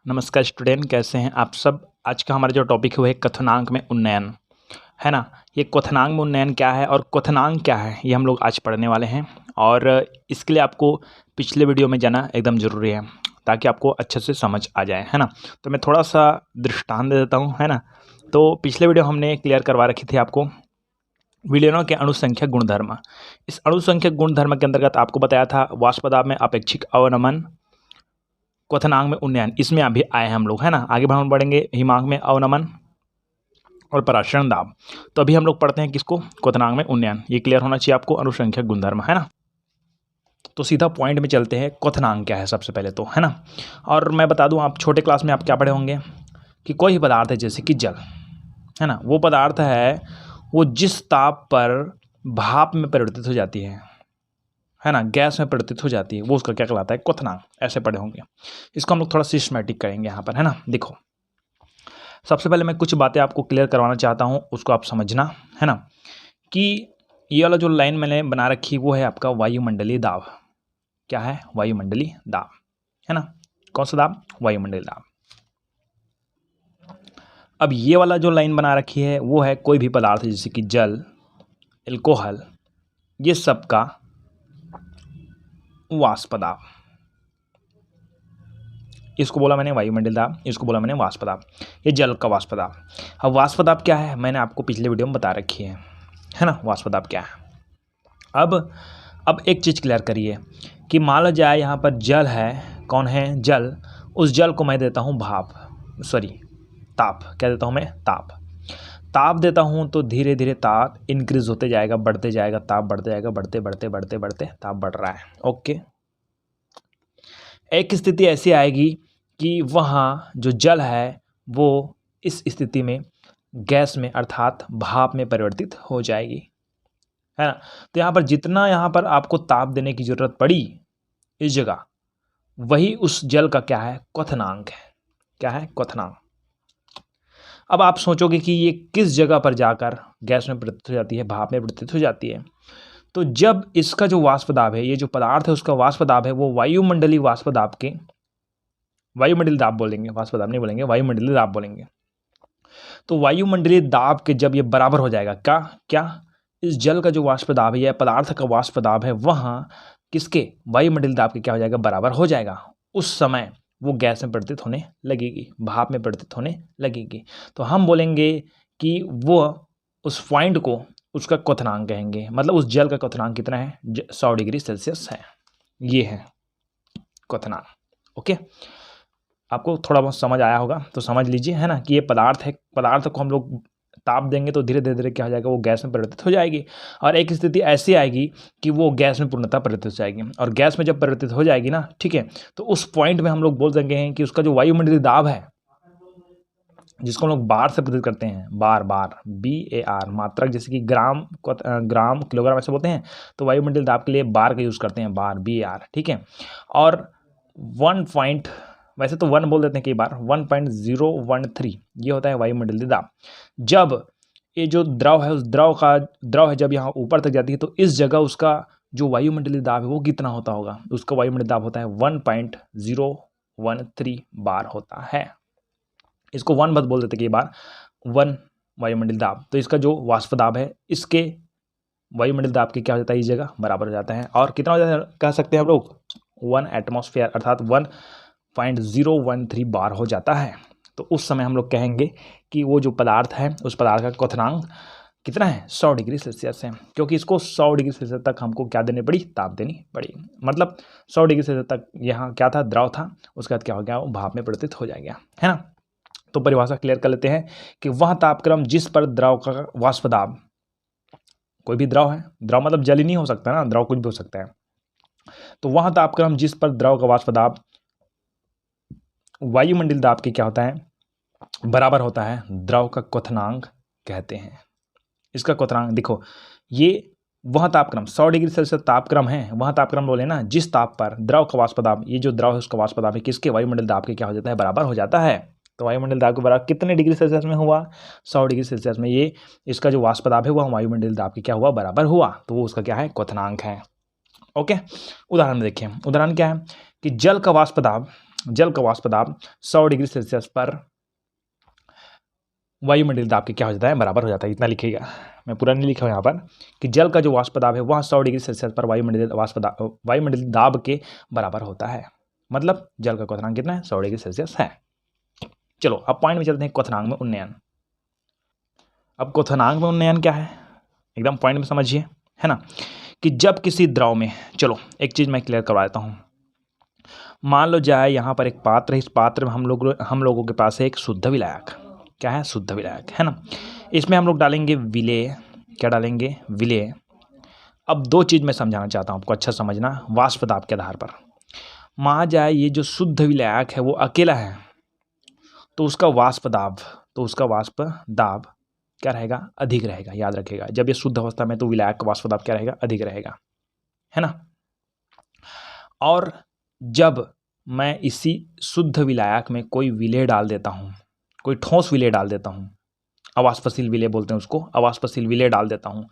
नमस्कार स्टूडेंट, कैसे हैं आप सब। आज का हमारा जो टॉपिक है वो है क्वथनांक में उन्नयन, है ना। ये क्वथनांक में उन्नयन क्या है और क्वथनांक क्या है, ये हम लोग आज पढ़ने वाले हैं। और इसके लिए आपको पिछले वीडियो में जाना एकदम ज़रूरी है ताकि आपको अच्छे से समझ आ जाए, है ना। तो मैं थोड़ा सा दृष्टांत दे देता हूँ, है ना। तो पिछले वीडियो हमने क्लियर करवा रखी थी आपको विलयनों के अणुसंख्यक गुणधर्म। इस अणुसंख्यक गुणधर्म के अंतर्गत आपको बताया था वाष्प पदार्थ में अपेक्षिक अवनमन, क्वथनांक में उन्नयन, इसमें अभी आए हैं हम लोग, है ना। आगे हम बढ़ेंगे हिमांक में अवनमन और पराशरण दाब। तो अभी हम लोग पढ़ते हैं किसको, क्वथनांक में उन्नयन। ये क्लियर होना चाहिए आपको, अणुसंख्यक गुणधर्म, है ना। तो सीधा पॉइंट में चलते हैं, क्वथनांक क्या है सबसे पहले तो, है ना। और मैं बता दूं, आप छोटे क्लास में आप क्या पढ़े होंगे कि कोई भी पदार्थ है जैसे कि जल, है ना, वो पदार्थ है वो जिस ताप पर भाप में परिवर्तित हो जाती है ना, गैस में परिवर्तित हो जाती है, वो उसका क्या कहलाता है, क्वथनांक। ऐसे पढ़े होंगे। इसको हम लोग थोड़ा सिस्टमैटिक करेंगे यहाँ पर, है ना। देखो, सबसे पहले मैं कुछ बातें आपको क्लियर करवाना चाहता हूँ, उसको आप समझना, है ना। कि ये वाला जो लाइन मैंने बना रखी वो है आपका वायुमंडलीय दाब। क्या है, वायुमंडलीय दाब, है ना। कौन सा दाब, वायुमंडलीय दाब। अब ये वाला जो लाइन बना रखी है वो है कोई भी पदार्थ जैसे कि जल, एल्कोहल, ये सब का वाष्प दाब। इसको बोला मैंने वायुमंडलीय दाब, इसको बोला मैंने वाष्प दाब। ये जल का वाष्प दाब। अब वाष्प दाब क्या है, मैंने आपको पिछले वीडियो में बता रखी है ना। वाष्प दाब क्या है। अब एक चीज़ क्लियर करिए कि मान लो जाए यहाँ पर जल है, कौन है, जल। उस जल को मैं देता हूँ ताप। क्या देता हूँ मैं, ताप देता हूँ। तो धीरे धीरे ताप इंक्रीज होते जाएगा, बढ़ते जाएगा, ताप बढ़ते जाएगा, बढ़ते बढ़ते बढ़ते बढ़ते ताप बढ़ रहा है। ओके, एक स्थिति ऐसी आएगी कि वहाँ जो जल है वो इस स्थिति में गैस में अर्थात भाप में परिवर्तित हो जाएगी, है ना। तो यहाँ पर जितना यहाँ पर आपको ताप देने की ज़रूरत पड़ी इस जगह, वही उस जल का क्या है, क्वथनांक है। क्या है, क्वथनांक। अब आप सोचोगे कि ये किस जगह पर जाकर गैस में परिवर्तित हो जाती है, भाप में परिवर्तित हो जाती है। तो जब इसका जो वाष्प दाब है, ये जो पदार्थ है उसका वाष्प दाब है, वो वायुमंडलीय वाष्प दाब के, वायुमंडलीय दाब बोलेंगे, वाष्प दाब नहीं बोलेंगे, वायुमंडलीय दाब बोलेंगे। तो वायुमंडलीय दाब के जब ये बराबर हो जाएगा, क्या इस जल का जो वाष्प दाब है या पदार्थ का वाष्प दाब है, वहाँ किसके, वायुमंडलीय दाब के क्या हो जाएगा, बराबर हो जाएगा। उस समय वो गैस में परिवर्तित होने लगेगी, भाप में परिवर्तित होने लगेगी। तो हम बोलेंगे कि वो उस पॉइंट को उसका क्वथनांक कहेंगे। मतलब उस जल का क्वथनांक कितना है, 100 डिग्री सेल्सियस है। ये है क्वथनांक। ओके, आपको थोड़ा बहुत समझ आया होगा तो समझ लीजिए, है ना, कि ये पदार्थ है, पदार्थ को हम लोग ताप देंगे तो धीरे धीरे क्या हो जाएगा, वो गैस में परिवर्तित हो जाएगी। और एक स्थिति ऐसी आएगी कि वो गैस में पूर्णतः परिवर्तित हो जाएगी। और गैस में जब परिवर्तित हो जाएगी ना, ठीक है, तो उस पॉइंट में हम लोग बोल देंगे हैं कि उसका जो वायुमंडलीय दाब है, जिसको हम लोग बार से प्रदर्शित करते हैं, बार BAR, मात्रक जैसे कि ग्राम, किलोग्राम ऐसे बोलते हैं। तो वायुमंडलीय दाब के लिए बार का यूज़ करते हैं, बार BAR, ठीक है। और 1 पॉइंट, वैसे तो 1 बोल देते हैं कई बार, 1.013 ये होता है वायुमंडलीय दाब। जब ये जो द्रव है, उस द्रव है जब यहाँ ऊपर तक जाती है, तो इस जगह उसका जो वायुमंडलीय दाब है वो कितना होता होगा, उसका वायुमंडलीय दाब होता है 1.013 बार होता है। इसको 1 बस बोल देते कई बार, 1 वायुमंडलीय दाब। तो इसका जो वाष्प दाब है इसके वायुमंडलीय दाब के क्या हो जाता है, इस जगह बराबर हो जाता है। और कितना हो जाता है, कह सकते हैं हम लोग 1 एटमॉस्फेयर, अर्थात 1.013 बार हो जाता है। तो उस समय हम लोग कहेंगे कि वो जो पदार्थ है उस पदार्थ का क्वथनांक कितना है, 100 डिग्री सेल्सियस है। क्योंकि इसको 100 डिग्री सेल्सियस तक हमको क्या देनी पड़ी, ताप देनी पड़ी। मतलब 100 डिग्री सेल्सियस तक यहाँ क्या था, द्रव था, उसके बाद क्या हो गया, वो भाप में परिवर्तित हो जाएगा, है ना। तो परिभाषा क्लियर कर लेते हैं कि वह तापक्रम जिस पर द्रव का वाष्प दाब, कोई भी द्रव है, द्रव मतलब जल ही नहीं हो सकता ना, द्रव कुछ भी हो सकता है। तो वह तापक्रम जिस पर द्रव का वाष्प दाब वायुमंडलीय दाब के क्या होता है, बराबर होता है, द्रव का क्वथनांक कहते हैं। इसका क्वथनांक देखो, ये वह तापक्रम 100 डिग्री सेल्सियस तापक्रम है, वह तापक्रम बोले ना जिस ताप पर द्रव का वाष्प दाब, ये जो द्रव है उसका वाष्प दाब है किसके, वायुमंडलीय दाब के क्या हो जाता है, बराबर हो जाता है। तो वायुमंडलीय दाब के बराबर कितने डिग्री सेल्सियस में हुआ, 100 डिग्री सेल्सियस में ये इसका जो वाष्प दाब है वह वायुमंडलीय दाब के क्या हुआ, बराबर हुआ। तो वो उसका क्या है, क्वथनांक है। ओके, उदाहरण देखें। उदाहरण क्या है कि जल का वाष्प दाब, जल का वाष्प दाब 100 डिग्री सेल्सियस पर वायुमंडलीय दाब के क्या हो जाता है, बराबर हो जाता है। इतना लिखिएगा, मैं पूरा नहीं लिखा हूँ यहाँ पर, कि जल का जो वाष्प दाब है वह 100 डिग्री सेल्सियस पर वायुमंडलीय दाब के बराबर होता है। मतलब जल का क्वथनांक कितना है, 100 डिग्री सेल्सियस है। चलो अब पॉइंट में चलते हैं, क्वथनांक में उन्नयन। अब क्वथनांक में उन्नयन क्या है, एकदम पॉइंट में समझिए, है ना, कि जब किसी द्रव में, चलो एक चीज़ मैं क्लियर करवा देता हूँ। मान लो जाए यहाँ पर एक पात्र है, इस पात्र में हम लोगों के पास है एक शुद्ध विलायक। क्या है, शुद्ध विलायक, है ना। इसमें हम लोग डालेंगे विलेय। क्या डालेंगे, विलेय। अब दो चीज़ मैं समझाना चाहता हूँ आपको, अच्छा समझना, वाष्प दाब के आधार पर। मान जाए ये जो शुद्ध विलायक है वो अकेला है, तो उसका वाष्प दाब क्या रहेगा, अधिक रहेगा। याद रखिएगा, जब ये शुद्ध अवस्था में तो विलायक का वाष्प दाब क्या रहेगा, अधिक रहेगा, है ना। और जब मैं इसी शुद्ध विलायक में कोई विलेय डाल देता हूँ, कोई ठोस विलेय डाल देता हूँ, अवाष्पशील विलेय बोलते हैं उसको, अवाष्पशील विलेय डाल देता हूँ,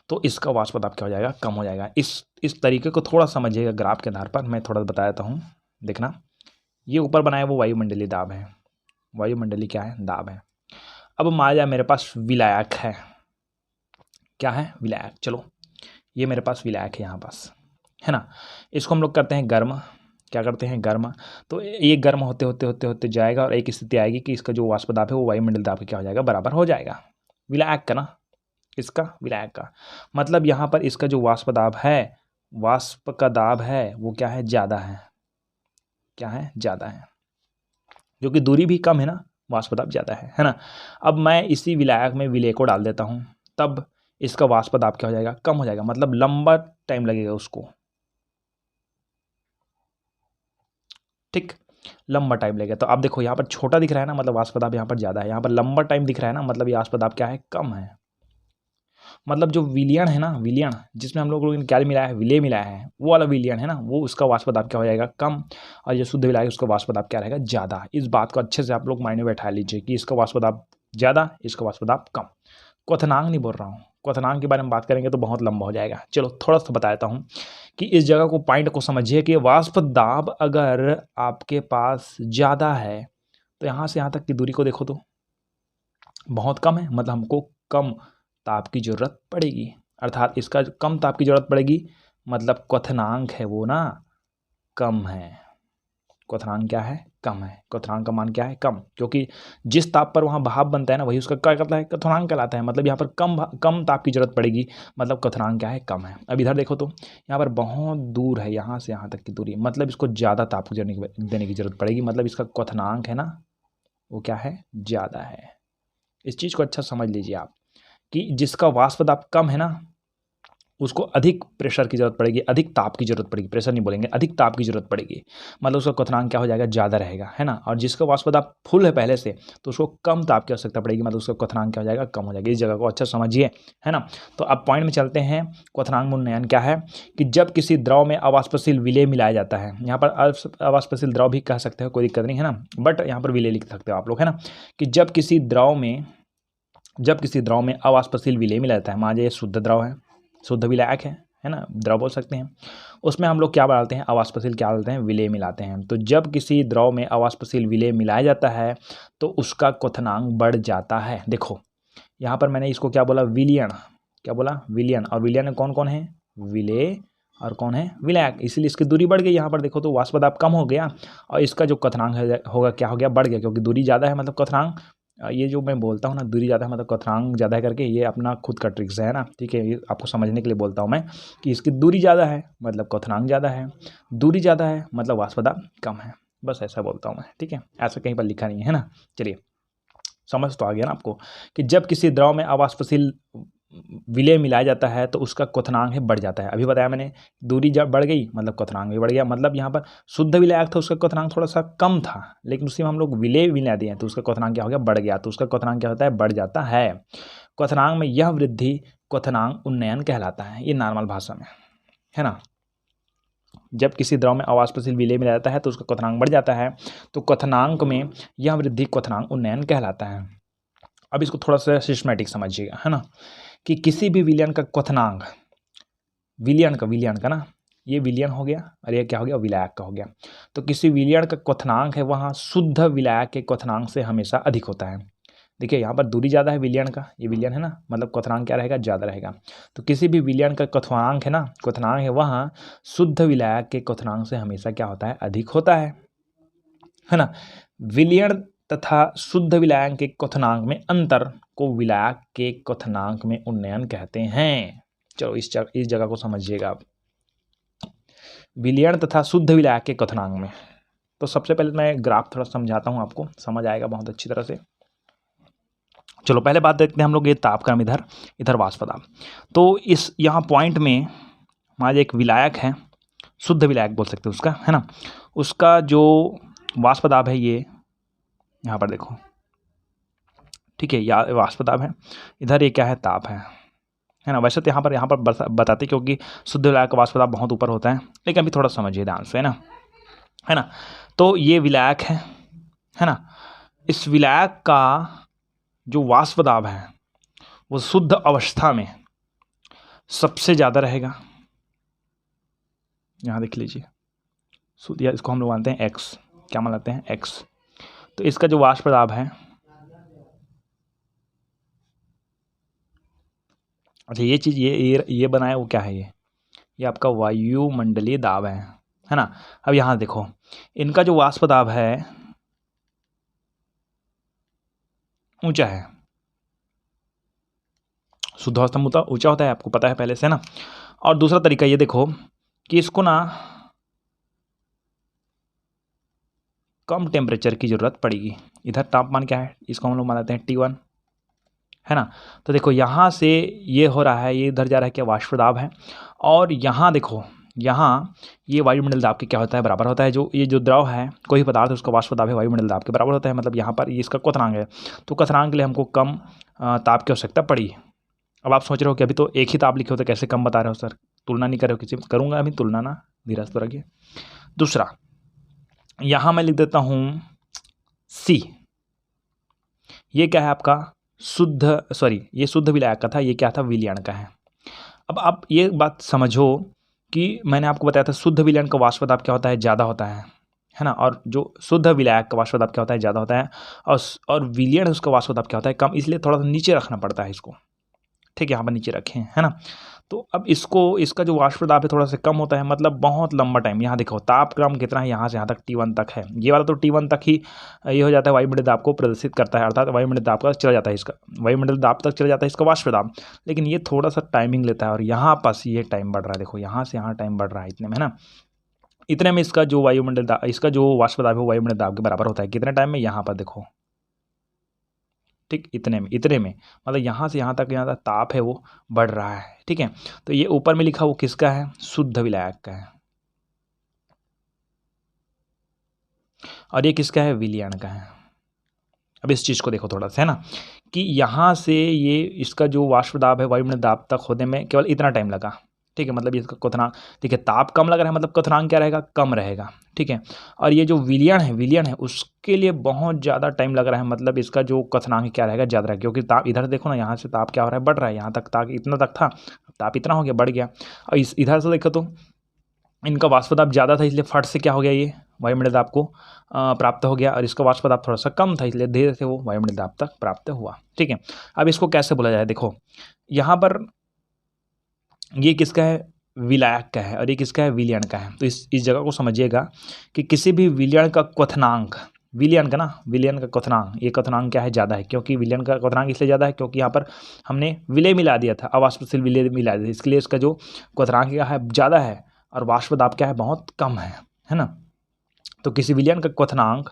तो इसका वाष्प दाब क्या हो जाएगा, कम हो जाएगा। इस तरीके को थोड़ा समझिएगा, ग्राफ के आधार पर मैं थोड़ा बता देता हूँ। देखना, ये ऊपर बनाया वो वायुमंडलीय दाब है, वायुमंडलीय क्या है, दाब है। अब मान जाए मेरे पास विलायक है, क्या है, विलायक। चलो ये मेरे पास विलायक है यहाँ पास, है ना। इसको हम लोग करते हैं गर्म। क्या करते हैं, गर्म। तो ये गर्म होते होते होते होते जाएगा और एक स्थिति आएगी कि इसका जो वाष्प दाब है वो वायुमंडलीय दाब का क्या हो जाएगा, बराबर हो जाएगा, विलायक का ना, इसका विलायक का। मतलब यहाँ पर इसका जो वाष्प दाब है, वाष्प का दाब है वो क्या है, ज़्यादा है। क्या है, ज़्यादा है, क्योंकि दूरी भी कम है ना, वाष्प दाब ज़्यादा है ना। अब मैं इसी विलायक में विलेय को डाल देता हूँ, तब इसका वाष्प दाब क्या हो जाएगा, कम हो जाएगा। मतलब लंबा टाइम लगेगा उसको, ठीक, लंबा टाइम लगेगा। तो आप देखो यहाँ पर छोटा दिख रहा है ना, मतलब वाष्प दाब यहाँ पर ज़्यादा है। यहाँ पर लंबा टाइम दिख रहा है ना, मतलब ये वाष्प दाब क्या है, कम है। मतलब जो विलियन है ना, विलियन जिसमें हम लोगों ने क्या मिलाया है, विलेय मिलाया है, वो वाला विलियन है ना, वो उसका वाष्प दाब क्या हो जाएगा, कम। और जो शुद्ध विलायक उसका वाष्प दाब क्या रहेगा, ज़्यादा। इस बात को अच्छे से आप लोग मायने बैठा लीजिए कि इसका वाष्प दाब ज़्यादा, इसका वाष्प दाब कम। क्वथनांक नहीं बोल रहा हूँ, क्वथनांक के बारे में बात करेंगे तो बहुत लंबा हो जाएगा। चलो थोड़ा सा बता देता हूँ कि इस जगह को, पॉइंट को समझिए कि वाष्प दाब अगर आपके पास ज़्यादा है तो यहाँ से यहाँ तक की दूरी को देखो तो बहुत कम है, मतलब हमको कम ताप की ज़रूरत पड़ेगी। अर्थात इसका कम ताप की ज़रूरत पड़ेगी, मतलब क्वथनांक है वो ना कम है। क्वथनांक क्या है, कम है। क्वथनांक का मान क्या है, कम, क्योंकि जिस ताप पर वहाँ भाप बनता है ना, वही उसका क्या कहता है, क्वथनांक कहलाता है। मतलब यहाँ पर कम ताप की जरूरत पड़ेगी, मतलब क्वथनांक क्या है, कम है। अब इधर देखो तो यहाँ पर बहुत दूर है, यहाँ से यहाँ तक की दूरी, मतलब इसको ज़्यादा ताप देने की जरूरत पड़ेगी, मतलब इसका क्वथनांक है ना वो क्या है, ज़्यादा है। इस चीज़ को अच्छा समझ लीजिए आप, कि जिसका वाष्प दाब कम है ना उसको अधिक प्रेशर की ज़रूरत पड़ेगी, अधिक ताप की ज़रूरत पड़ेगी, प्रेशर नहीं बोलेंगे, अधिक ताप की ज़रूरत पड़ेगी, मतलब उसका क्वथनांक क्या हो जाएगा, ज़्यादा रहेगा, है ना। और जिसका वाष्प दाब फुल है पहले से, तो उसको कम ताप की आवश्यकता पड़ेगी, मतलब उसका क्वथनांक क्या हो जाएगा, कम हो जाएगा। इस जगह को अच्छा समझिए, है ना। तो अब पॉइंट में चलते हैं, क्वथनांक में उन्नयन क्या है, कि जब किसी द्रव में अवाष्पशील विलेय मिलाया जाता है, यहाँ पर अवाष्पशील द्रव भी कह सकते हो, कोई दिक्कत नहीं है ना, बट यहाँ पर विलेय लिख सकते हो आप लोग, है ना, कि जब किसी द्रव में अवाष्पशील विलेय मिलाया जाता है, मान लीजिए शुद्ध द्रव है, शुद्ध विलायक है ना, द्रव बोल सकते हैं, उसमें हम लोग क्या डालते हैं, अवाष्पशील क्या डालते हैं, विलेय मिलाते हैं। तो जब किसी द्रव में अवाष्पशील विलेय मिलाया जाता है तो उसका क्वथनांक बढ़ जाता है। देखो यहाँ पर मैंने इसको क्या बोला, विलियन, क्या बोला, विलियन, और विलियन में कौन कौन है, विलेय और कौन है, विलायक, इसलिए इसकी दूरी बढ़ गई। यहाँ पर देखो तो वाष्प दाब कम हो गया और इसका जो क्वथनांक होगा क्या हो गया, बढ़ गया, क्योंकि दूरी ज़्यादा है, मतलब क्वथनांक, ये जो मैं बोलता हूँ ना, दूरी ज़्यादा है मतलब क्वथनांक ज़्यादा है करके, ये अपना खुद का ट्रिक्स है ना, ठीक है, ये आपको समझने के लिए बोलता हूँ मैं, कि इसकी दूरी ज़्यादा है मतलब क्वथनांक ज़्यादा है, दूरी ज़्यादा है मतलब वाष्प दाब कम है, बस ऐसा बोलता हूँ मैं, ठीक है, ऐसा कहीं पर लिखा नहीं है ना। चलिए समझ तो आ गया ना आपको, कि जब किसी द्रव में अवाष्पशील विलेय मिलाया जाता है तो उसका क्वथनांक है बढ़ जाता है। अभी बताया मैंने, दूरी जब बढ़ गई मतलब क्वथनांक भी बढ़ गया। मतलब यहाँ पर शुद्ध विलायक था, उसका क्वथनांक थोड़ा सा कम था, लेकिन उसी में हम लोग विलेय मिला दिए तो उसका क्वथनांक क्या हो गया, बढ़ गया, तो उसका क्वथनांक क्या होता है, बढ़ जाता है। क्वथनांक में यह वृद्धि क्वथनांक उन्नयन कहलाता है, ये नॉर्मल भाषा में, है ना। जब किसी द्रव में अवाष्पशील विलेय मिलाया जाता है तो उसका क्वथनांक बढ़ जाता है, तो क्वथनांक में यह वृद्धि क्वथनांक उन्नयन कहलाता है। अब इसको थोड़ा सा सिस्टमैटिक समझिएगा, है ना, कि किसी भी विलयन का क्वथनांक, विलयन का ना ये विलयन हो गया और ये क्या हो गया, विलायक का हो गया। तो किसी विलयन का क्वथनांक है वहाँ शुद्ध विलायक के क्वथनांक से हमेशा अधिक होता है। देखिए यहाँ पर दूरी ज़्यादा है विलयन का, ये विलयन है ना, मतलब क्वथनांक क्या रहेगा, ज़्यादा रहेगा। तो किसी भी विलयन का क्वथनांक है ना, क्वथनांक है वहाँ शुद्ध विलायक के क्वथनांक से हमेशा क्या होता है, अधिक होता है ना। विलयन तथा शुद्ध विलायक के क्वथनांक में अंतर को विलायक के क्वथनांक में उन्नयन कहते हैं। चलो इस जगह को समझिएगा आप। विलयन तथा शुद्ध विलायक के क्वथनांक में, तो सबसे पहले मैं ग्राफ थोड़ा समझाता हूँ, आपको समझ आएगा बहुत अच्छी तरह से। चलो पहले बात देखते हैं हम लोग, ये तापक्रम इधर वाष्प दाब। तो इस यहाँ पॉइंट में हमारा एक विलायक है, शुद्ध विलायक बोल सकते हैं उसका, है ना, उसका जो वाष्प दाब है ये यहाँ पर देखो, ठीक है, या वाष्प दाब है, इधर ये क्या है, ताप है ना। वैसे तो यहाँ पर बताते क्योंकि शुद्ध विलायक का वाष्प दाब बहुत ऊपर होता है, लेकिन अभी थोड़ा समझिए ध्यान से, है ना। तो ये विलायक है ना। इस विलायक का जो वाष्प दाब है वो शुद्ध अवस्था में सबसे ज़्यादा रहेगा। यहाँ देख लीजिए, शुद्ध, या इसको हम लोग मानते हैं x, क्या मानते हैं, x। तो इसका जो वाष्प दाब है, अच्छा ये चीज़ ये बनाया वो क्या है, ये आपका वायुमंडलीय दाब है ना। अब यहाँ देखो, इनका जो वाष्प दाब है ऊंचा है, शुद्ध अवस्था में ऊंचा होता है, आपको पता है पहले से, है ना। और दूसरा तरीका ये देखो कि इसको ना कम टेम्परेचर की ज़रूरत पड़ेगी। इधर तापमान क्या है, इसको हम लोग मानते हैं T1, है ना। तो देखो यहाँ से ये हो रहा है, ये इधर जा रहा है क्या, वाष्प दाब है। और यहाँ देखो, यहाँ ये वायुमंडल दाब के क्या होता है, बराबर होता है। जो ये जो द्रव है, कोई पदार्थ, उसका वाष्प दाब है वायुमंडल दाब के बराबर होता है। मतलब यहाँ पर ये इसका क्वथनांक है, तो क्वथनांक के लिए हमको कम ताप की आवश्यकता पड़ी। अब आप सोच रहे हो कि अभी तो एक ही ताप लिखे हो तो कैसे कम बता रहे हो सर, तुलना नहीं कर रहे हो किसी, करूँगा अभी तुलना ना, धीरे से रखिए। दूसरा यहाँ मैं लिख देता हूँ C, ये क्या है आपका ये शुद्ध विलायक का था, ये क्या था, विलयन का है। अब आप ये बात समझो कि मैंने आपको बताया था शुद्ध विलयन का वाष्प दाब क्या होता है, ज़्यादा होता है ना। और जो शुद्ध विलायक का वाष्प दाब क्या होता है, ज़्यादा होता है। और विलयन उसका वाष्प दाब क्या होता है, कम, इसलिए थोड़ा सा नीचे रखना पड़ता है इसको, ठीक है, यहाँ पर नीचे रखें, है ना। तो अब इसका जो वाष्प दाब है थोड़ा सा कम होता है, मतलब बहुत लंबा टाइम। यहाँ देखो तापक्रम कितना है, यहाँ से यहाँ तक T1 तक है, ये वाला तो T1 तक ही ये हो जाता है, वायुमंडलीय दाब को प्रदर्शित करता है, अर्थात वायुमंडलीय दाब का चला जाता है इसका, वायुमंडलीय दाब तक चला जाता है इसका वाष्प दाब। लेकिन ये थोड़ा सा टाइमिंग लेता है, और यहाँ पास ये टाइम बढ़ रहा है, देखो यहाँ से यहाँ टाइम बढ़ रहा है इतने में, है ना। इतने में इसका जो वायुमंडलीय दाब, इसका जो वाष्प दाब है वायुमंडलीय दाब के बराबर होता है, कितने टाइम में, यहाँ पर देखो, ठीक, इतने में मतलब यहाँ से यहाँ तक ताप है वो बढ़ रहा है, ठीक है। तो ये ऊपर में लिखा वो किसका है, शुद्ध विलायक का है, और ये किसका है, विलयन का है। अब इस चीज़ को देखो थोड़ा सा, है ना, कि यहाँ से ये इसका जो वाष्प दाब है वायुमंडलीय दाब तक होने में केवल इतना टाइम लगा, ठीक है। मतलब ये इसका क्वथनांक, ठीक है, ताप कम लग रहा है, मतलब क्वथनांक क्या रहेगा, कम रहेगा, ठीक है। और ये जो विलयन है उसके लिए बहुत ज़्यादा टाइम लग रहा है, मतलब इसका जो क्वथनांक क्या रहेगा, ज़्यादा रहेगा, क्योंकि ताप इधर देखो ना, यहाँ से ताप क्या हो रहा है, बढ़ रहा है, यहाँ तक ताप इतना तक था, ताप इतना हो गया, बढ़ गया। और इधर से देखो तो इनका वाष्प दाब ज़्यादा था, इसलिए फट से क्या हो गया, ये वायुमंडलीय दाब को प्राप्त हो गया, और इसका वाष्प दाब थोड़ा सा कम था, इसलिए धीरे से वो वायुमंडलीय दाब तक प्राप्त हुआ, ठीक है। अब इसको कैसे बोला जाए, देखो यहाँ पर ये किसका है, विलायक का है, और ये किसका है, विलयन का है। तो इस जगह को समझिएगा कि किसी भी विलयन का क्वथनांक, विलयन का क्वथनांक, ये क्वथनांक क्या है, ज़्यादा है, क्योंकि विलयन का क्वथनांक इसलिए ज़्यादा है क्योंकि यहाँ पर हमने विलय मिला दिया था, अवाष्पशील विलय मिला दिया, इसके लिए इसका जो क्वथनांक क्या है, ज़्यादा है, और वाष्प दाब क्या है, बहुत कम है ना। तो किसी विलयन का क्वथनांक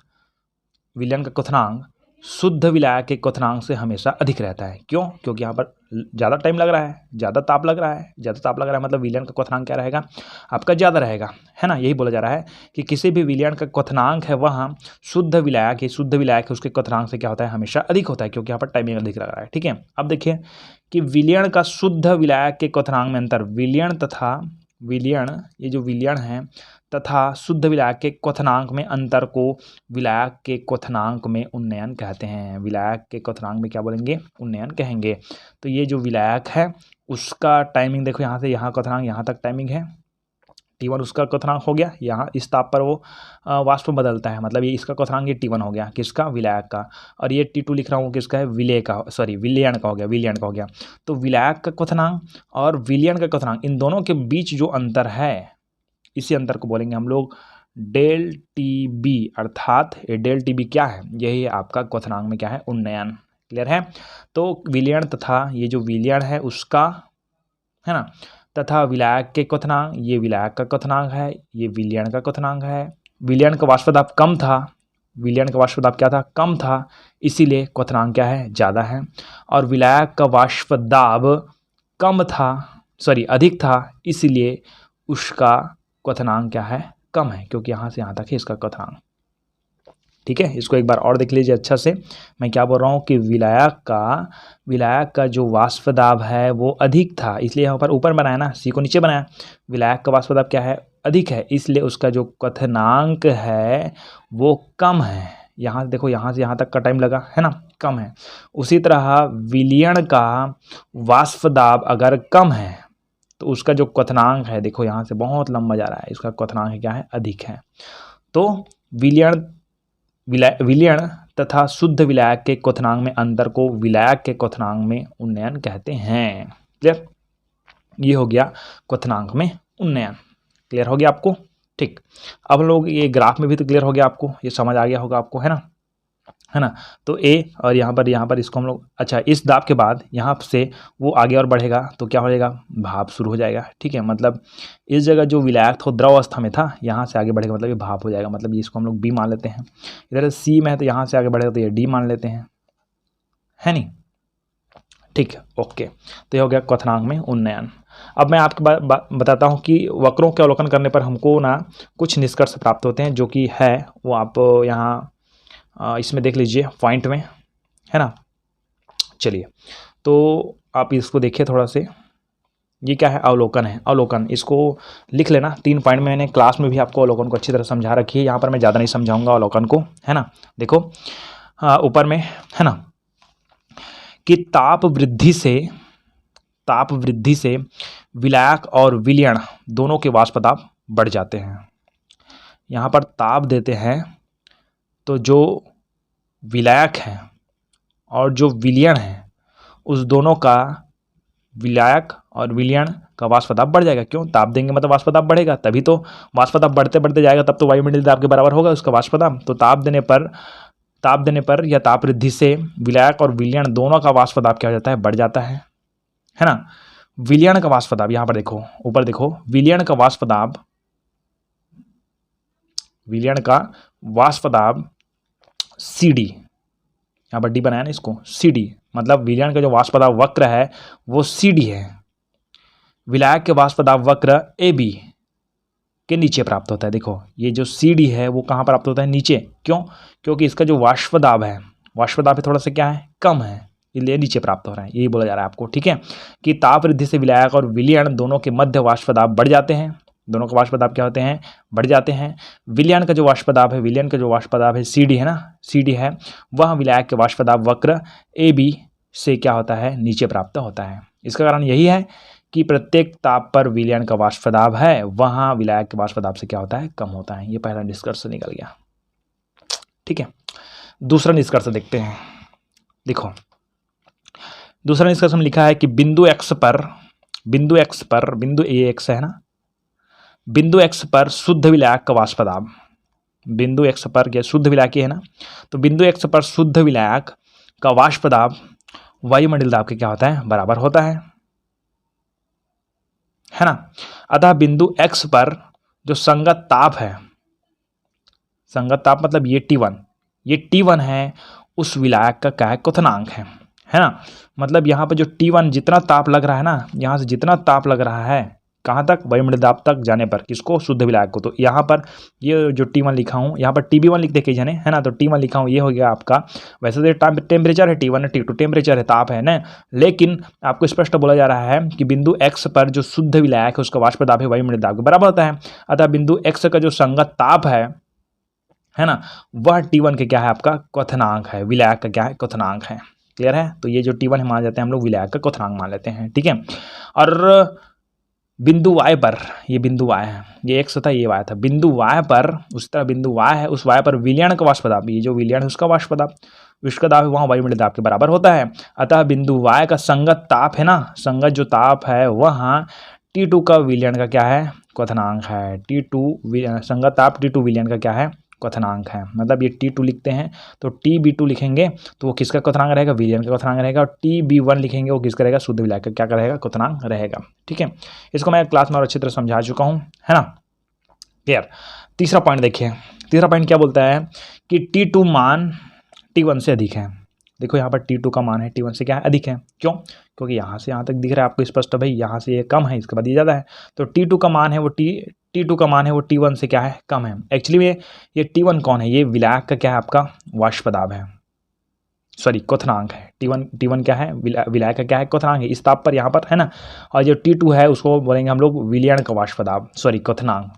शुद्ध विलायक के क्वथनांक से हमेशा अधिक रहता है। क्यों, क्योंकि यहाँ पर ज़्यादा टाइम लग रहा है, ज़्यादा ताप लग रहा है, मतलब विलयन का क्वथनांक क्या रहेगा, आपका ज़्यादा रहेगा, है ना। यही बोला जा रहा है कि किसी भी विलयन का क्वथनांक है वहाँ शुद्ध विलायक है उसके क्वथनांक से क्या होता है, हमेशा अधिक होता है, क्योंकि यहाँ पर टाइमिंग अधिक लग रहा है, ठीक है। अब देखिए कि विलयन का शुद्ध विलायक के क्वथनांक में अंतर, ये जो विलयन है तथा शुद्ध विलायक के क्वथनांक में अंतर को विलायक के क्वथनांक में उन्नयन कहते हैं। विलायक के क्वथनांक में क्या बोलेंगे, उन्नयन कहेंगे। तो ये जो विलायक है उसका टाइमिंग देखो, यहाँ से यहाँ क्वथनांक यहाँ तक टाइमिंग है T1 उसका क्वथनांक हो गया, यहाँ इस ताप पर वो वाष्प बदलता है, मतलब ये इसका क्वथनांक ये T1 हो गया, किसका, विलायक का। और ये T2 लिख रहा हूँ किसका है, विलेय का, सॉरी विलयन का हो गया, विलयन का हो गया। तो विलायक का क्वथनांक और विलयन का क्वथनांक, इन दोनों के बीच जो अंतर है, इसी अंतर को बोलेंगे हम लोग डेल TB, अर्थात ये डेल TB क्या है, यही है आपका क्वथनांक में क्या है, उन्नयन। क्लियर है। तो विलयन तथा ये जो विलयन है उसका, है ना, तथा विलायक के क्वथनांक, ये विलायक का क्वथनांक है, ये विलयन का क्वथनांक है। विलयन का वाष्प दाब कम था, विलयन का वाष्प दाब क्या था, कम था, इसीलिए क्वथनांक क्या है, ज़्यादा है। और विलायक का वाष्प दाब कम था, सॉरी अधिक था, इसीलिए उसका क्वथनांक क्या है, कम है, क्योंकि यहाँ से यहाँ तक है इसका क्वथनांक। ठीक है, इसको एक बार और देख लीजिए अच्छा से। मैं क्या बोल रहा हूँ कि विलायक का जो वाष्प दाब है वो अधिक था, इसलिए यहाँ पर ऊपर बनाया ना, सी को नीचे बनाया। विलायक का वाष्प दाब क्या है, अधिक है, इसलिए उसका जो क्वथनांक है वो कम है। यहाँ देखो, यहाँ से यहाँ तक का टाइम लगा है ना, कम है। उसी तरह विलयन का वाष्प दाब अगर कम है तो उसका जो क्वथनांक है, देखो यहाँ से बहुत लंबा जा रहा है, इसका क्वथनांक क्या है, अधिक है। तो विलयन तथा शुद्ध विलायक के क्वथनांक में अंतर को विलायक के क्वथनांक में उन्नयन कहते हैं। क्लियर, ये हो गया क्वथनांक में उन्नयन। क्लियर हो गया आपको। ठीक, अब हम लोग ये ग्राफ में भी तो क्लियर हो गया आपको, ये समझ आ गया होगा आपको, है ना। तो ए और यहाँ पर इसको हम लोग, अच्छा, इस दाब के बाद यहाँ से वो आगे और बढ़ेगा तो क्या हो जाएगा, भाप शुरू हो जाएगा। ठीक है, मतलब इस जगह जो विलायक था द्रव अवस्था में था, यहाँ से आगे बढ़ेगा मतलब ये भाप हो जाएगा, मतलब ये इसको हम लोग बी मान लेते हैं। इधर सी में है तो यहाँ से आगे बढ़ेगा तो ये डी मान लेते हैं, है नहीं। ठीक, ओके। तो ये हो गया क्वथनांक में उन्नयन। अब मैं आपको बताता हूँ कि वक्रों के अवलोकन करने पर हमको ना कुछ निष्कर्ष प्राप्त होते हैं, जो कि है वो आप यहाँ इसमें देख लीजिए पॉइंट में, है ना। चलिए, तो आप इसको देखिए थोड़ा से, ये क्या है, अवलोकन है। अवलोकन इसको लिख लेना, 3 पॉइंट में मैंने क्लास में भी आपको अवलोकन को अच्छी तरह समझा रखी है, यहाँ पर मैं ज़्यादा नहीं समझाऊंगा अवलोकन को, है ना। देखो ऊपर में, है ना, कि ताप वृद्धि से विलायक और विलयन दोनों के वाष्प दाब बढ़ जाते हैं। यहाँ पर ताप देते हैं तो जो विलायक है और जो विलयन है, उस दोनों का, विलायक और विलयन का वाष्प दाब बढ़ जाएगा। क्यों, ताप देंगे मतलब वाष्प दाब बढ़ेगा, तभी तो वाष्प दाब बढ़ते बढ़ते जाएगा, तब तो वायुमंडलीय दाब के बराबर होगा उसका वाष्प दाब। तो ताप देने पर या ताप वृद्धि से विलायक और विलयन दोनों का वाष्प दाब क्या हो जाता है, बढ़ जाता है ना। विलयन का वाष्प दाब, यहाँ पर देखो, ऊपर देखो, विलयन का वाष्प दाब CD, यहाँ पर डी बनाया ना इसको, CD, मतलब विलयन का जो वाष्प दाब वक्र है वो CD है, विलायक के वाष्प दाब वक्र AB के नीचे प्राप्त होता है। देखो ये जो CD है वो कहाँ प्राप्त होता है, नीचे। क्यों, क्योंकि इसका जो वाष्प दाब है थोड़ा सा क्या है, कम है, इसलिए नीचे प्राप्त हो रहा है, यही बोला जा रहा है आपको। ठीक है, कि ताप वृद्धि से विलायक और विलयन दोनों के मध्य वाष्प दाब बढ़ जाते हैं, दोनों का वाष्प दाब क्या होते हैं, बढ़ जाते हैं। विलयन का जो वाष्प दाब है CD है ना, CD है, वह विलायक के वाष्प दाब वक्र AB से क्या होता है, नीचे प्राप्त होता है। इसका कारण यही है कि प्रत्येक ताप पर विलयन का वाष्प दाब है, वहाँ विलायक के वाष्प दाब से क्या होता है, कम होता है। ये पहला निष्कर्ष निकल गया। ठीक है, दूसरा निष्कर्ष देखते हैं। देखो दूसरा निष्कर्ष हम लिखा है कि बिंदु X पर बिंदु AX है ना, बिंदु X पर शुद्ध विलायक का वाष्प दाब, बिंदु X पर क्या शुद्ध विलायक है ना, तो बिंदु X पर शुद्ध विलायक का वाष्प दाब वायुमंडलीय दाब के क्या होता है, बराबर होता है ना। अतः बिंदु X पर जो संगत ताप है, संगत ताप मतलब ये T1 है, उस विलायक का क्या है, क्वथनांक है ना। मतलब यहाँ पर जो T1 जितना ताप लग रहा है ना, यहाँ से जितना ताप लग रहा है, कहाँ तक, वायुमंडलीय दाब तक जाने पर, किसको, शुद्ध विलायक को। तो यहाँ पर ये जो T1 लिखा हूँ, यहाँ पर TB1 लिख दे कई जने, है ना, तो T1 लिखा हूँ, ये हो गया आपका, वैसे तो टेम्परेचर है, T1 है, T2 टेम्परेचर है, ताप है ना, लेकिन आपको स्पष्ट बोला जा रहा है कि बिंदु X पर जो शुद्ध विलायक है उसका वाष्प दाब है वायुमंडलीय दाब के बराबर होता है। अतः बिंदु X का जो संगत ताप है ना, वह T1 के क्या है, आपका क्वथनांक है, विलायक का क्या है, क्वथनांक है। क्लियर है, तो ये जो T1 है मान जाते हैं हम लोग विलायक का क्वथनांक मान लेते हैं। ठीक है, और बिंदु y पर, ये बिंदु y है, ये x था, ये y था, बिंदु y पर, उस तरह बिंदु y है, उस y पर विलयन का वाष्प दाब, ये जो विलयन है उसका वाष्प दाब, विष्क दाब वहाँ वायुमंडलीय दाब के बराबर होता है। अतः बिंदु y का संगत ताप है ना, संगत जो ताप है वहाँ T2 का विलयन का क्या है, क्वथनांक है। T2 संगत ताप T2 विलयन का क्या है, क्वथनांक है। मतलब ये T2 लिखते हैं तो TB2 लिखेंगे तो वो किसका क्वथनांक रहेगा, विलयन का क्वथनांक रहेगा। और TB1 लिखेंगे वो किसका रहेगा, शुद्ध विलायक का क्या रहेगा, क्वथनांक रहेगा। ठीक है, इसको मैं क्लास में और अच्छी तरह समझा चुका हूँ, है ना, क्लियर। तीसरा पॉइंट देखिए, तीसरा पॉइंट क्या बोलता है कि T2 मान T1 से अधिक है। देखो यहाँ पर T2 का मान है T1 से क्या है, अधिक है। क्यों, क्योंकि यहाँ से यहाँ तक दिख रहा है आपको स्पष्ट, भाई यहाँ से ये कम है, इसके बाद ये ज़्यादा है। तो T2 का मान है वो T2 का मान है वो T1 से क्या है, कम है। एक्चुअली में ये T1 कौन है, ये विलायक का क्या है, आपका वाष्प दाब है, सॉरी क्वथनांक है। T1 क्या है, विलायक का क्या है, क्वथनांक है इस ताप पर यहाँ पर, है ना। और जो T2 है उसको बोलेंगे हम लोग विलयन का वाष्प दाब, सॉरी क्वथनांक।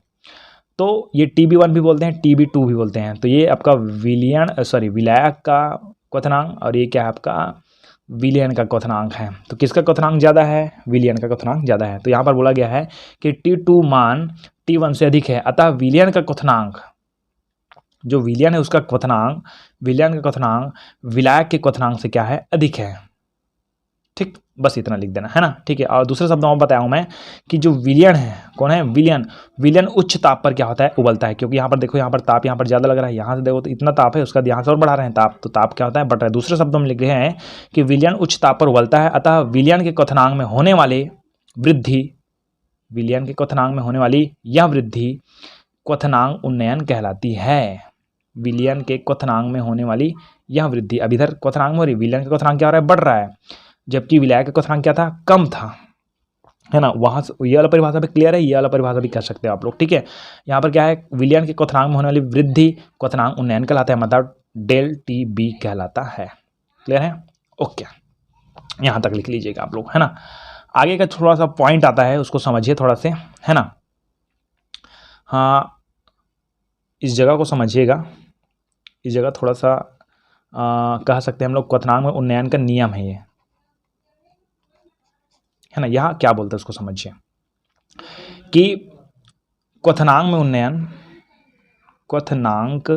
तो ये TB1 भी बोलते हैं, TB2 भी बोलते हैं। तो ये आपका विलायक का क्वथनांक और ये क्या है आपका विलयन का क्वथनांक है। तो किसका क्वथनांक ज़्यादा है, विलयन का क्वथनांक ज़्यादा है। तो यहाँ पर बोला गया है कि T2 मान T1 से अधिक है, अतः विलयन का क्वथनांक, जो विलयन है उसका क्वथनांक, विलयन का क्वथनांक विलायक के क्वथनांक से क्या है, अधिक है। ठीक, बस इतना लिख देना, है ना। ठीक है, और दूसरे शब्दों में बताया हूँ मैं कि जो विलयन है, कौन है, विलयन उच्च ताप पर क्या होता है, उबलता है। क्योंकि यहाँ पर देखो, यहाँ पर ताप यहाँ पर ज़्यादा लग रहा है, यहाँ से देखो तो इतना ताप है, उसका यहाँ से और बढ़ा रहे हैं ताप, तो ताप क्या होता है, बढ़ रहा है। दूसरे शब्दों में लिख रहे हैं कि विलयन उच्च ताप पर उबलता है, अतः विलयन के क्वथनांक में होने वाली वृद्धि, विलयन के क्वथनांक में होने वाली यह वृद्धि क्वथनांक उन्नयन कहलाती है। विलयन के क्वथनांक में होने वाली यह वृद्धि, अब इधर क्वथनांक में हो रही, विलयन का क्वथनांक क्या हो रहा है, बढ़ रहा है, जबकि विलायक का क्वथनांक क्या था, कम था, है ना। वहाँ से ये वाला परिभाषा भी क्लियर है, ये वाला परिभाषा भी कर सकते हो आप लोग। ठीक है, यहाँ पर क्या है, विलयन के क्वथनांक में होने वाली वृद्धि क्वथनांक उन्नयन कहलाता है, मतलब ΔTB कहलाता है। क्लियर है, ओके, यहाँ तक लिख लीजिएगा आप लोग, है ना। आगे का थोड़ा सा पॉइंट आता है, उसको समझिए थोड़ा से, है ना। हाँ, इस जगह को समझिएगा, इस जगह थोड़ा सा कह सकते हैं हम लोग, क्वथनांक में उन्नयन का नियम है ये, है ना। यहाँ क्या बोलते हैं उसको समझिए कि क्वथनांक में उन्नयन, क्वथनांक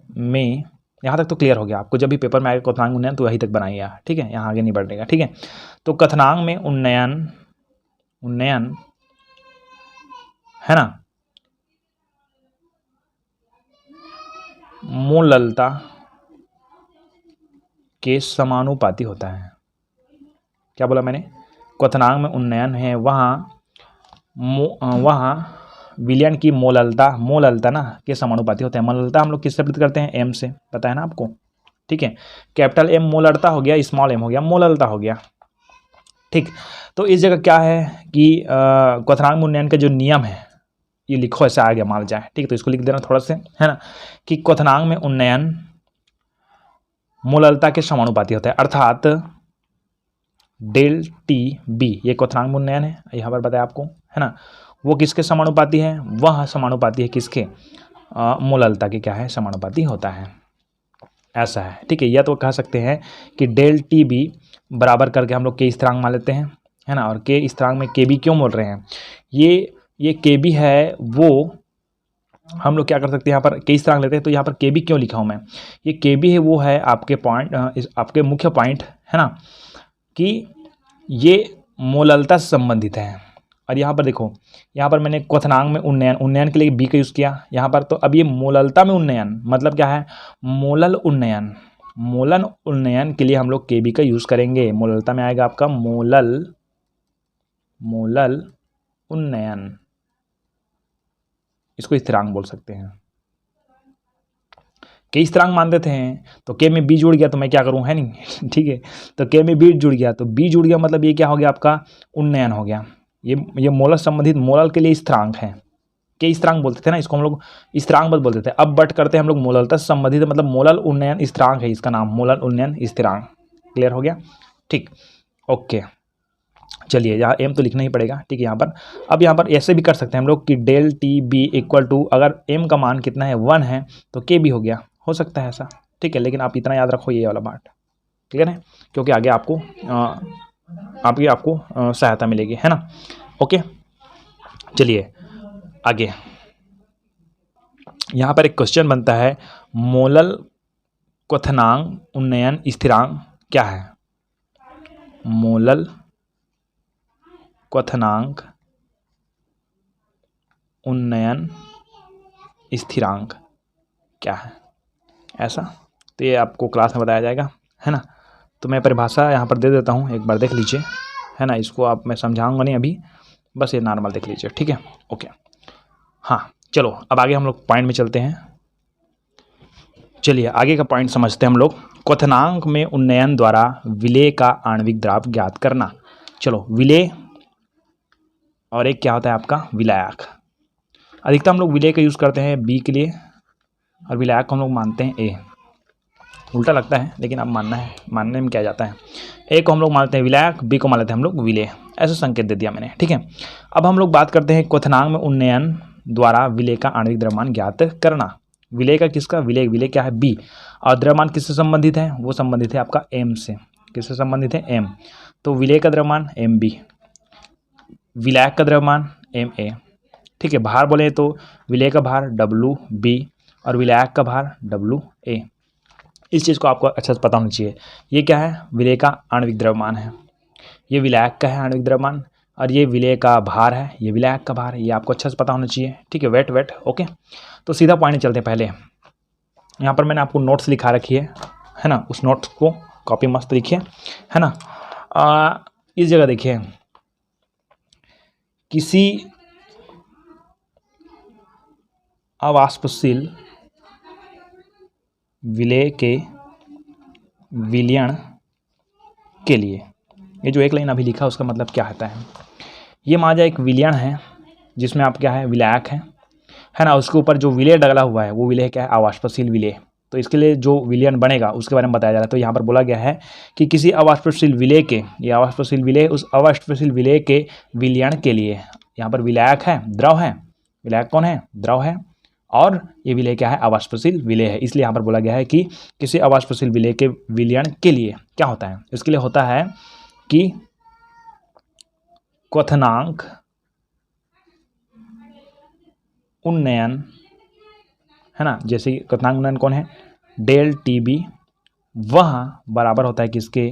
में, यहाँ तक तो क्लियर हो गया आपको। जब भी पेपर में आएगा क्वथनांक उन्नयन तो वहीं तक बनाइए, ठीक है, यहाँ आगे नहीं बढ़ेगा। ठीक है, तो क्वथनांक में उन्नयन है ना, मोललता के समानुपाती होता है। क्या बोला मैंने, क्वथनांक में उन्नयन है वहाँ विलयन की मोललता ना के समानुपाती होते हैं। मोललता हम लोग किससे प्रकट करते हैं, एम से, पता है ना आपको। ठीक है, कैपिटल एम मोललता हो गया, स्मॉल एम हो गया मोललता हो गया। ठीक, तो इस जगह क्या है कि क्वथनांक में उन्नयन का जो नियम है ये लिखो, ऐसे आ गया मान जाए। ठीक है, तो इसको लिख देना थोड़ा से, है ना, कि क्वथनांक में उन्नयन मोललता के समानुपाती होता है, अर्थात ΔTB ये क्वथनांक में उन्नयन है, यहाँ पर बताया आपको, है ना, वो किसके समानुपाती है, वह समानुपाती है किसके, मोललता के क्या है, समानुपाती होता है, ऐसा है। ठीक है, यह तो कह सकते हैं कि ΔTB बराबर करके हम लोग के स्थिरांक मान लेते हैं, है ना। और के स्थिरांक में KB क्यों बोल रहे हैं, ये KB है, वो हम लोग क्या कर सकते हैं, यहाँ पर के स्थिरांक लेते हैं तो यहाँ पर KB क्यों लिखा हूँ मैं, ये KB है वो है आपके पॉइंट, आपके मुख्य पॉइंट, है ना, कि ये मोललता से संबंधित है। और यहाँ पर देखो, यहाँ पर मैंने क्वथनांक में उन्नयन के लिए B का यूज़ किया यहाँ पर, तो अब ये मोललता में उन्नयन मतलब क्या है, मोलल उन्नयन के लिए हम लोग KB का यूज़ करेंगे। मोललता में आएगा आपका मोलल उन्नयन, इसको स्थिरांक बोल सकते हैं। के स्थिरांक मान देते हैं तो के में B जुड़ गया तो मैं क्या करूं, है नहीं। ठीक है, तो के में B जुड़ गया तो B जुड़ गया, मतलब ये क्या हो गया आपका उन्नयन हो गया। ये मोलल संबंधित, मोलल के लिए स्थिरांक है, के स्थिरांक बोलते थे ना, इसको हम लोग स्थिरांक बद बोलते थे। अब बट करते हैं हम लोग मोललता से संबंधित, मतलब मोलल उन्नयन स्थिरांक है इसका नाम, मोलल उन्नयन स्थिरांक। क्लियर हो गया, ठीक, ओके। चलिए, यहाँ एम तो लिखना ही पड़ेगा। ठीक है, यहाँ पर अब यहाँ पर ऐसे भी कर सकते हैं हम लोग कि ΔTB इक्वल टू, अगर एम का मान कितना है 1 है तो KB हो गया, हो सकता है ऐसा। ठीक है, लेकिन आप इतना याद रखो ये वाला पार्ट, क्लियर है, क्योंकि आगे आपको सहायता मिलेगी, है ना। ओके, चलिए आगे, यहाँ पर एक क्वेश्चन बनता है, मोलल क्वथनांक उन्नयन स्थिरांक क्या है? मोलल क्वथनांक उन्नयन स्थिरांक क्या है? ऐसा तो ये आपको क्लास में बताया जाएगा, है ना। तो मैं परिभाषा यहाँ पर दे देता हूँ, एक बार देख लीजिए, है ना। इसको आप मैं समझाऊंगा नहीं अभी, बस ये नॉर्मल देख लीजिए, ठीक है, ओके। हाँ चलो अब आगे हम लोग पॉइंट में चलते हैं। चलिए आगे का पॉइंट समझते हैं हम लोग। क्वथनांक में उन्नयन द्वारा विलेय का आणविक द्रव ज्ञात करना। चलो विलेय और एक क्या होता है आपका विलायक। अधिकतर हम लोग विलेय का यूज़ करते हैं बी के लिए और विलायक को हम लोग मानते हैं ए। उल्टा लगता है लेकिन अब मानने में क्या जाता है। ए को हम लोग मानते हैं विलायक, बी को मान लेते हैं हम लोग विलेय, ऐसा संकेत दे दिया मैंने, ठीक है। अब हम लोग बात करते हैं क्वथनांक में उन्नयन द्वारा विलेय का आणविक द्रव्यमान ज्ञात करना। विलेय का किसका? विलेय क्या है? बी। और द्रव्यमान किससे संबंधित है? वो संबंधित है आपका एम से। किससे संबंधित है? एम। तो विलेय का द्रव्यमान एम बी, विलायक का द्रव्यमान एम ए, ठीक है। भार बोले तो विलेय का भार डब्लू बी और विलायक का भार डब्लू ए। इस चीज़ को आपको अच्छे से पता होना चाहिए। ये क्या है? विलेय का आणविक द्रव्यमान है, ये विलायक का है आणविक द्रव्यमान, और ये विलेय का भार है, ये विलायक का भार है। ये आपको अच्छे से पता होना चाहिए, ठीक है। Wait okay. तो सीधा पॉइंट चलते हैं। पहले यहाँ पर मैंने आपको नोट्स लिखा रखी है ना, उस नोट्स को कॉपी मस्त लिखिए, है ना। इस जगह देखिए, किसी अवाष्पशील विलेय के विलयन के लिए, ये जो एक लाइन अभी लिखा उसका मतलब क्या होता है? ये मान जाए एक विलयन है जिसमें आप क्या है? विलायक है ना। उसके ऊपर जो विलेय डला हुआ है वो विलेय क्या है? अवाष्पशील विलेय। तो इसके लिए जो विलयन बनेगा उसके बारे में बताया जा रहा है। तो यहाँ पर बोला गया है कि किसी अवाष्पशील विलेय के, ये अवाष्पशील विलेय, उस अवाष्पशील विलेय के विलयन के लिए, यहाँ पर विलायक है, द्रव है, विलायक कौन है? द्रव है, और ये विलेय क्या है? अवाष्पशील विलेय है। इसलिए यहाँ पर बोला गया है कि किसी अवाष्पशील विलेय के विलयन के लिए क्या होता है? इसके लिए होता है कि क्वथनांक उन्नयन, है ना। जैसे क्वथनांक उन्नयन कौन है? डेल टी बी, वह बराबर होता है किसके?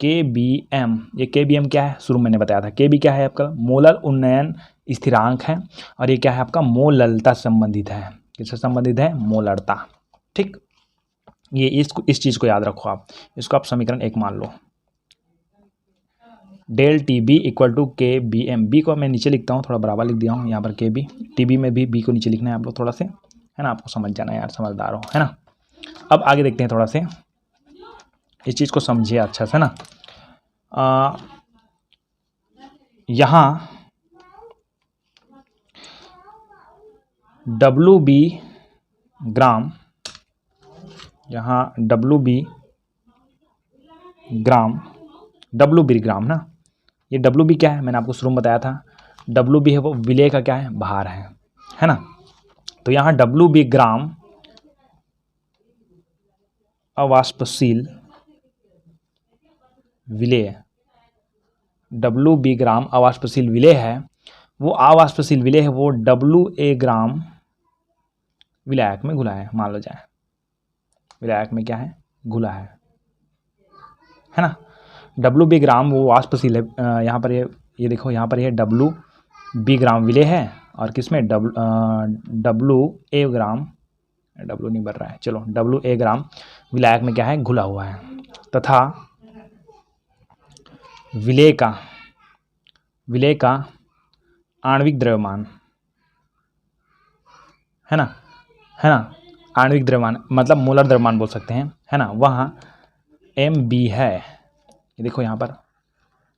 के बी एम। ये के बी एम क्या है? शुरू मैंने बताया था, के बी क्या है आपका? मोलल उन्नयन स्थिरांक है, और ये क्या है आपका? मोललता संबंधित है। किससे संबंधित है? मोलरता, ठीक। ये इस चीज़ को याद रखो आप, इसको आप समीकरण 1 मान लो। Del T B equal to K B M. B को मैं नीचे लिखता हूँ, थोड़ा बराबर लिख दिया हूँ यहाँ पर के बी। टी बी में भी बी को नीचे लिखना है आप लोग थोड़ा से, है ना। आपको समझ जाना है यार, समझदार हो, है ना। अब आगे देखते हैं, थोड़ा से इस चीज़ को समझिए अच्छा से ना। यहाँ डब्लू बी ग्राम, यहाँ डब्लू बी ग्राम ना, ये डब्लू बी क्या है? मैंने आपको शुरू में बताया था, डब्लू बी है वो विलेय का क्या है? भार है ना। तो यहाँ डब्लू बी ग्राम अवाष्पशील विलेय, डब्लू बी ग्राम अवाष्पशील विलेय है, वो अवाष्पशील विलेय है, वो डब्लू ए ग्राम विलायक में घुला है, मान लो जाए विलायक में क्या है? घुला है ना। डब्लू बी ग्राम वो वाष्पशील है, यहाँ पर ये देखो, यहाँ पर ये डब्लू बी ग्राम विलेय है, और किसमें? डब्लू ए ग्राम, डब्लू नहीं बढ़ रहा है, चलो डब्लू ए ग्राम विलायक में क्या है? घुला हुआ है। तथा विलेय का आणविक द्रव्यमान, है ना, आणविक द्रव्यमान मतलब मोलर द्रव्यमान बोल सकते हैं, है ना, वहाँ एम बी है। ये देखो यहाँ पर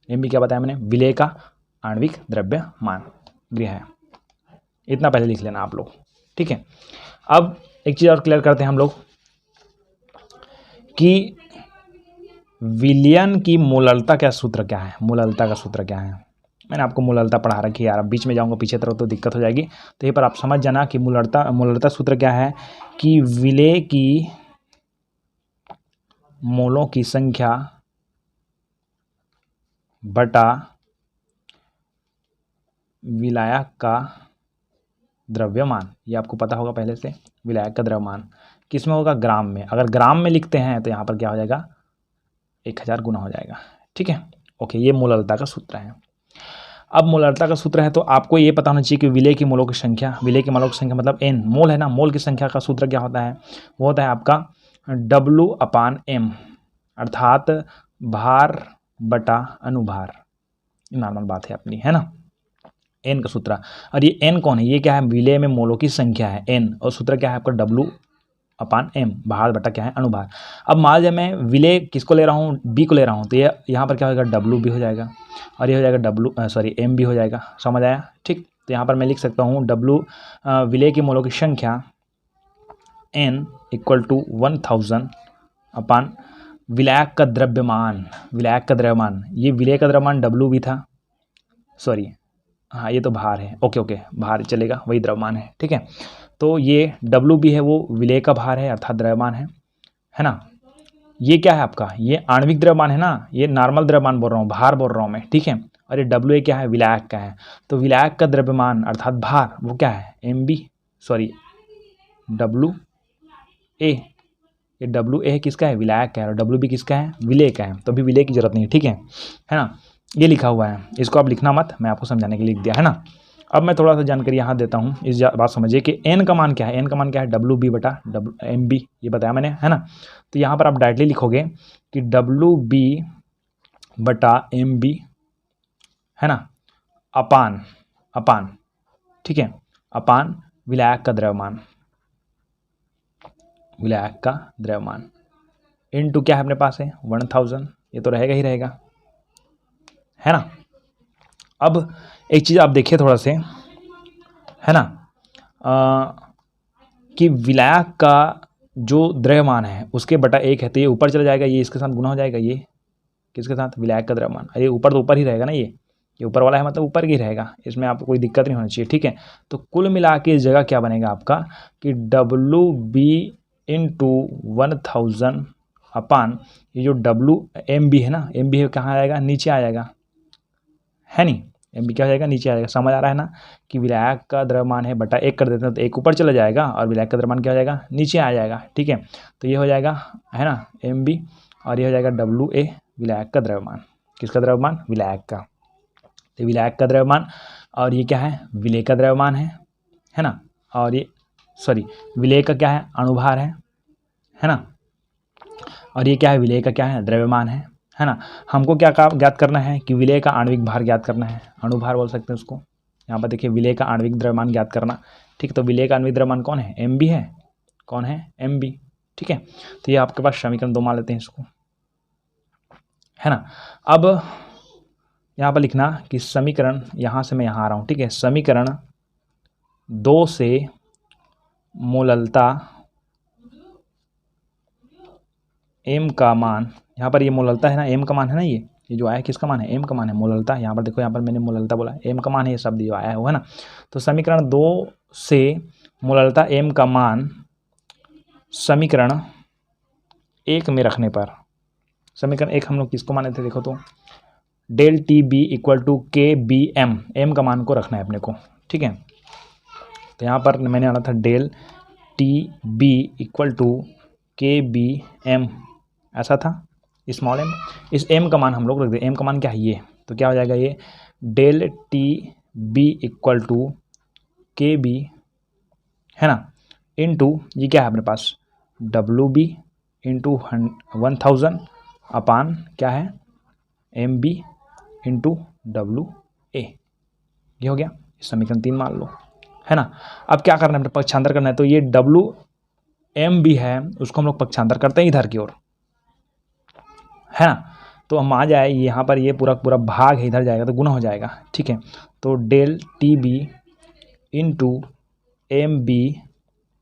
एम बी क्या बताया मैंने? विलेय का आणविक द्रव्यमान गृह है। इतना पहले लिख लेना आप लोग, ठीक है। अब एक चीज़ और क्लियर करते हैं हम लोग कि विलयन की मोलरता का सूत्र क्या है? मोलरता का सूत्र क्या है? मैंने आपको मोलरता पढ़ा रखी है यार, अब बीच में जाऊंगा पीछे तरफ तो दिक्कत हो जाएगी। तो ये पर आप समझ जाना कि मोलरता सूत्र क्या है कि विलेय की मोलों की संख्या बटा विलायक का द्रव्यमान, ये आपको पता होगा पहले से। विलायक का द्रव्यमान किस में होगा? ग्राम में। अगर ग्राम में लिखते हैं तो यहाँ पर क्या हो जाएगा? 1000 गुना हो जाएगा। ठीक है, ओके, ये मोलरता का सूत्र है। अब मोलरता का सूत्र है तो आपको ये पता होना चाहिए कि विलेय की मोलों की संख्या, विलेय की मोलों की संख्या मतलब n, मोल है ना, मोल की संख्या का सूत्र क्या होता है? वो होता है आपका W/m, अर्थात भार बटा अनुभार। नॉर्मल बात है अपनी, है ना, n का सूत्र। और ये n कौन है? ये क्या है? विलेय में मोलों की संख्या है n, और सूत्र क्या है आपका? W/m, भार बटा क्या है? अनुभार। अब मान लीजिए मैं विलेय किसको ले रहा हूँ? b को ले रहा हूँ, तो ये यहाँ पर क्या होगा? W भी हो जाएगा, और ये हो जाएगा m भी हो जाएगा। समझ आया? ठीक, तो यहाँ पर मैं लिख सकता हूँ W, विलेय की मोलों की संख्या n = 1000 अपान विलायक का द्रव्यमान। विलायक का द्रव्यमान, ये विलेय का द्रव्यमान W भी था, सॉरी हाँ ये तो भार है, ओके भार चलेगा, वही द्रव्यमान है। ठीक है, तो ये W भी है, वो विलेय का भार है अर्थात द्रव्यमान है ना। ये क्या है आपका? ये आणविक द्रव्यमान है ना, ये नॉर्मल द्रव्यमान बोल रहा हूँ, भार बोल रहा हूँ मैं। ठीक है, और ये W क्या है? विलायक का है। तो विलायक का द्रव्यमान अर्थात भार वो क्या है? WA। ये WA किसका है? विलायक का है, और WB किसका है? विलेय का है। तो अभी विलेय की जरूरत नहीं है, ठीक है ना। ये लिखा हुआ है, इसको आप लिखना मत, मैं आपको समझाने के लिए लिख दिया, है ना। अब मैं थोड़ा सा जानकारी यहाँ देता हूँ, इस बात समझिए कि n का मान क्या है? n का मान क्या है? WB/MB, ये बताया मैंने, है ना। तो यहाँ पर आप डायरेक्टली लिखोगे कि WB/MB, है ना, अपान, ठीक है, अपान विलायक का द्रव्यमान, विलायक का द्रव्यमान इनटू क्या है अपने पास है? 1000, ये तो रहेगा ही रहेगा, है ना। अब एक चीज़ आप देखिए थोड़ा से, है ना, कि विलायक का जो द्रव्यमान है उसके बटा 1 है, तो ये ऊपर चला जाएगा, ये इसके साथ गुना हो जाएगा, ये किसके साथ? विलायक का द्रव्यमान। अरे ऊपर तो ऊपर ही रहेगा ना, ये ऊपर वाला है मतलब ऊपर ही रहेगा, इसमें आपको कोई दिक्कत नहीं होनी चाहिए। ठीक है, तो कुल मिला के इस जगह क्या बनेगा आपका कि WB/1000 अपान ये जो WMB है ना, MB है कहाँ आएगा? नीचे आ जाएगा, है नहीं, MB क्या हो जाएगा? नीचे आ जाएगा। समझ आ रहा है ना कि विलायक का द्रव्यमान है बटा 1 कर देते हैं तो 1 ऊपर चला जाएगा, और विलायक का द्रव्यमान क्या हो जाएगा? नीचे आ जाएगा। ठीक है, तो ये हो जाएगा, है ना, MB, और ये हो जाएगा WA, विलायक का द्रव्यमान। किसका द्रव्यमान? विलायक का। तो विलायक का द्रव्यमान, और ये क्या है? विलेय का द्रव्यमान है ना, और ये विलेय का क्या है? अणुभार है ना, और ये क्या है? विलेय का क्या है? द्रव्यमान है ना। हमको क्या ज्ञात करना है कि विलेय का आणविक भार ज्ञात करना है, अणुभार बोल सकते हैं उसको। यहाँ पर देखिए विलेय का आणविक द्रव्यमान ज्ञात करना, ठीक, तो विलेय का आणविक द्रव्यमान कौन है? MB है, कौन है? MB। ठीक है, तो ये आपके पास समीकरण 2 मान लेते हैं इसको, है ना। अब यहाँ पर लिखना कि समीकरण, यहाँ से मैं यहाँ आ रहा हूँ, ठीक है, समीकरण 2 से मोललता m का मान, यहाँ पर ये मोललता है ना, m का मान है ना, ये जो आया किसका मान है? m का मान है, मोललता। यहाँ पर देखो, यहाँ पर मैंने मोललता बोला, m का मान है, ये शब्द जो आया है ना। तो समीकरण 2 से मोललता m का मान समीकरण 1 में रखने पर, समीकरण 1 हम लोग किसको माने थे? देखो तो ΔTB = KBM, m का मान को रखना है अपने को। ठीक है, तो यहाँ पर मैंने आना था ΔTB = KBM, ऐसा था, स्मॉल m। इस m का मान हम लोग रख दें, m का मान क्या है? ये, तो क्या हो जाएगा? ये ΔTB = KB, है ना, इनटू ये क्या है अपने पास? WB × 1000 अपान क्या है? MB × WA, ये हो गया। समीकरण 3 मान लो, है ना। अब क्या करना है? पक्षांतर करना है, तो ये WMB है उसको हम लोग पक्षांतर करते हैं इधर की ओर, है ना। तो हम आ जाए यहाँ पर, ये पूरा पूरा भाग है, इधर जाएगा तो गुना हो जाएगा। ठीक है, तो ΔTB × MB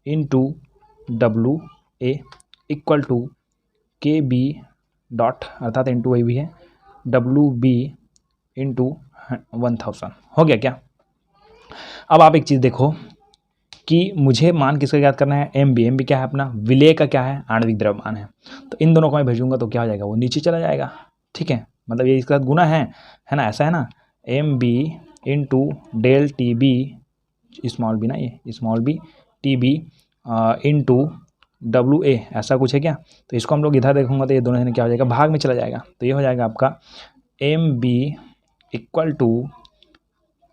× WA = KB dot, अर्थात इंटू वही भी है, WB × 1000 हो गया क्या। अब आप एक चीज़ देखो कि मुझे मान किसका ज्ञात करना है? MB क्या है अपना? विलेय का क्या है? आणविक द्रव्यमान है। तो इन दोनों को मैं भेजूंगा तो क्या हो जाएगा? वो नीचे चला जाएगा। ठीक है, मतलब ये इसके साथ गुना है ना, ऐसा है ना, MB into del T B small B ना, ये small B T B into W A, ऐसा कुछ है क्या। तो इसको हम लोग इधर देखूंगा तो ये दोनों जने क्या हो जाएगा, भाग में चला जाएगा। तो ये हो जाएगा आपका M B equal to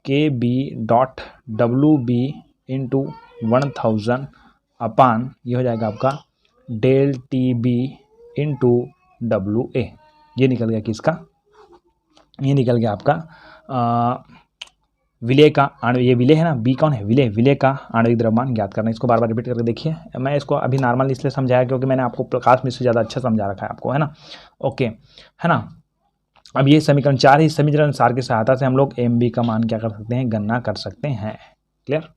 K B dot W B into 1000 upon ये हो जाएगा आपका del T B into W A. ये निकल गया किसका, ये निकल गया आपका विलेय का आणविक, ये विलेय है ना, बी कौन है, विलेय का आणविक द्रव्यमान ज्ञात करना। इसको बार बार रिपीट करके देखिए। मैं इसको अभी नॉर्मल इसलिए समझाया क्योंकि मैंने आपको प्रकाश में से ज़्यादा अच्छा समझा रखा है आपको, है ना। ओके, है ना। अब ये समीकरण 4 है, इस समीकरण सार की सहायता से हम लोग एम बी का मान क्या कर सकते हैं, गणना कर सकते हैं। क्लियर।